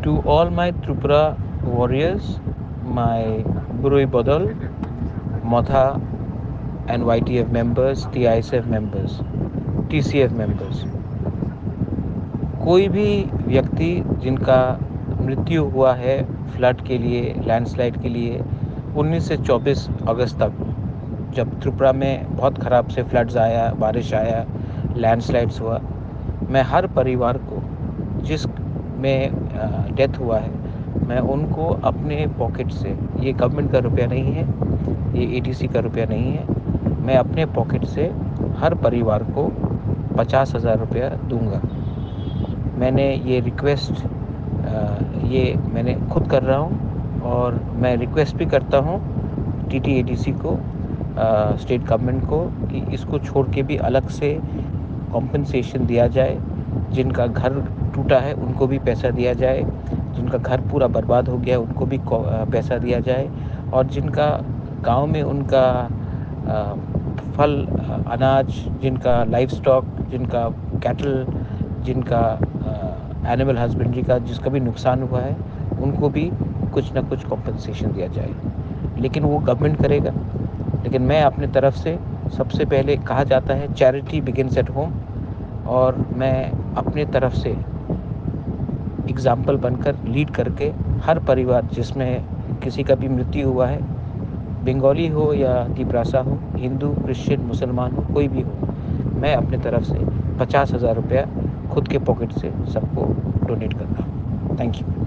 To all my Tripura warriors, my Burui Bodal, Motha and YTF members, TISF members, TCF members, कोई भी व्यक्ति जिनका मृत्यु हुआ है फ्लड के लिए, लैंडस्लाइड के लिए 19 से 24 अगस्त तक, जब त्रिपुरा में बहुत ख़राब से फ्लड्स आया, बारिश आया, लैंडस्लाइड्स हुआ, मैं हर परिवार को जिस में डेथ हुआ है, मैं उनको अपने पॉकेट से, ये गवर्नमेंट का रुपया नहीं है, ये एटीसी का रुपया नहीं है, मैं अपने पॉकेट से हर परिवार को 50,000 रुपया दूंगा। मैंने ये रिक्वेस्ट ये मैंने खुद कर रहा हूँ और मैं रिक्वेस्ट भी करता हूँ टीटीएडीसी को, स्टेट गवर्नमेंट को, कि इसको छोड़ के भी अलग से कॉम्पनसेशन दिया जाए। जिनका घर टूटा है उनको भी पैसा दिया जाए, जिनका घर पूरा बर्बाद हो गया उनको भी पैसा दिया जाए, और जिनका गांव में उनका फल, अनाज, जिनका लाइफ स्टॉक, जिनका कैटल, जिनका एनिमल हस्बेंड्री का जिसका भी नुकसान हुआ है, उनको भी कुछ ना कुछ कॉम्पनसेशन दिया जाए। लेकिन वो गवर्नमेंट करेगा, लेकिन मैं अपने तरफ से, सबसे पहले कहा जाता है चैरिटी बिगिंस एट होम, और मैं अपने तरफ से एग्ज़ाम्पल बनकर लीड करके हर परिवार जिसमें किसी का भी मृत्यु हुआ है, बंगाली हो या तिपरासा हो, हिंदू, क्रिश्चियन, मुसलमान हो, कोई भी हो, मैं अपने तरफ से 50,000 रुपया खुद के पॉकेट से सबको डोनेट कर रहा हूँ। Thank you.